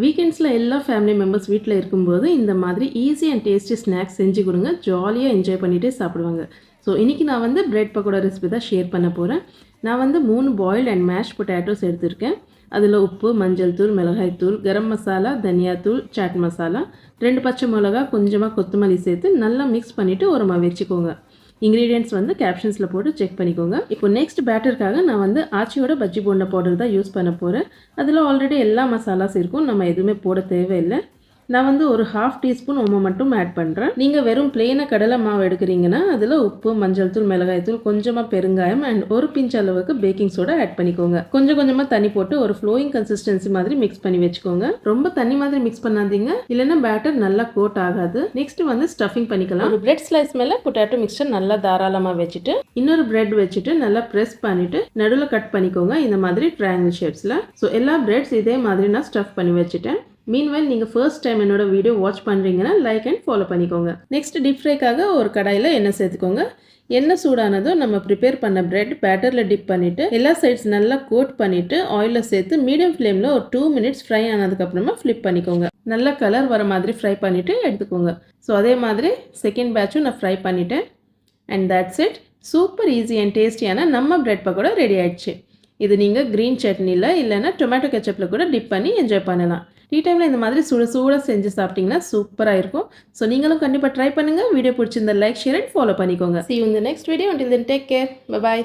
வீக்கெண்ட்ஸில் எல்லா family members வீட்டில் இருக்கும்போது இந்த மாதிரி ஈஸி அண்ட் டேஸ்டி ஸ்நாக்ஸ் செஞ்சு கொடுங்க. ஜாலியாக என்ஜாய் பண்ணிகிட்டே சாப்பிடுவாங்க. ஸோ இன்றைக்கி நான் வந்து பிரெட் பக்கோடா ரெசிபி தான் ஷேர் பண்ண போகிறேன். நான் வந்து 3 பாயில்ட் அண்ட் மேஷ் பொட்டேட்டோஸ் எடுத்திருக்கேன். அதில் உப்பு, மஞ்சள் தூள், மிளகாய் தூள், கரம் மசாலா, தனியாத்தூள், சாட் மசாலா, 2 பச்சை மிளகா, கொஞ்சமாக கொத்தமல்லி சேர்த்து நல்லா மிக்ஸ் பண்ணிவிட்டு ஓரமாக வச்சுக்கோங்க. இன்க்ரீடியன்ட்ஸ் வந்து கேப்ஷன்ஸில் போட்டு செக் பண்ணிக்கோங்க. இப்போ நெக்ஸ்ட் பேட்டருக்காக நான் வந்து ஆச்சியோட பஜ்ஜி போண்டா பவுடர் தான் யூஸ் பண்ண போகிறேன். அதில் ஆல்ரெடி எல்லா மசாலாஸ் இருக்கும், நம்ம எதுவுமே போட தேவையில்லை. நான் வந்து ஒரு 1/2 டீஸ்பூன் ஓமம் மட்டும் ஆட் பண்ணுறேன். நீங்கள் வெறும் பிளெயினாக கடலை மாவு எடுக்கிறீங்கன்னா அதில் உப்பு, மஞ்சள் தூள், மிளகாய் தூள், கொஞ்சமாக பெருங்காயம் அண்ட் ஒரு பிஞ்ச் அளவுக்கு பேக்கிங் சோடா ஆட் பண்ணிக்கோங்க. கொஞ்சம் கொஞ்சமாக தண்ணி போட்டு ஒரு ஃப்ளோயிங் கன்சிஸ்டன்சி மாதிரி மிக்ஸ் பண்ணி வச்சுக்கோங்க. ரொம்ப தண்ணி மாதிரி மிக்ஸ் பண்ணாதீங்க, இல்லைன்னா பேட்டர் நல்லா கோட் ஆகாது. நெக்ஸ்ட் வந்து ஸ்டஃபிங் பண்ணிக்கலாம். ஒரு பிரெட் ஸ்லைஸ் மேலே பொட்டேட்டோ மிக்சர் நல்லா தாராளமாக வச்சுட்டு இன்னொரு பிரெட் வச்சுட்டு நல்லா ப்ரெஸ் பண்ணிட்டு நடுவில் கட் பண்ணிக்கோங்க. இந்த மாதிரி ட்ரையாங்கிள் ஷேப்ஸில். ஸோ எல்லா பிரெட்ஸ் இதே மாதிரி நான் ஸ்டஃப் பண்ணி வச்சுட்டேன். மீன்வைல் நீங்கள் ஃபர்ஸ்ட் டைம் என்னோட வீடியோ வாட்ச் பண்ணுறீங்கன்னா லைக் அண்ட் ஃபாலோ பண்ணிக்கோங்க. நெக்ஸ்ட் டீப் ஃப்ரைக்காக ஒரு கடாயில் எண்ணெய் சேர்த்துக்கோங்க. எண்ணெய் சூடானதும் நம்ம ப்ரிப்பேர் பண்ண பிரெட் பேட்டரில் டிப் பண்ணிவிட்டு எல்லா சைட்ஸ் நல்லா கோட் பண்ணிவிட்டு ஆயிலில் சேர்த்து மீடியம் ஃப்ளேமில் ஒரு 2 மினிட்ஸ் ஃப்ரை ஆனதுக்கப்புறமா ஃப்ளிப் பண்ணிக்கோங்க. நல்ல கலர் வர மாதிரி ஃப்ரை பண்ணிவிட்டு எடுத்துக்கோங்க. ஸோ அதே மாதிரி செகண்ட் பேட்சும் நான் ஃப்ரை பண்ணிட்டேன். And that's it. Super easy and டேஸ்டியான நம்ம பிரெட் பக்கோடா ரெடி ஆயிடுச்சு. இது நீங்கள் க்ரீன் சட்னியில் இல்லைன்னா டொமேட்டோ கெச்சப்பில் கூட டிப் பண்ணி என்ஜாய் பண்ணலாம். டீ டைமில் இந்த மாதிரி சுட செஞ்சு சாப்பிட்டிங்கன்னா சூப்பராக இருக்கும். ஸோ நீங்களும் கண்டிப்பாக ட்ரை பண்ணுங்கள். வீடியோ பிடிச்சிருந்த லைக், ஷேர் அண்ட் ஃபாலோ பண்ணிக்கோங்க. See you in the next video. Until then, take care. Bye bye.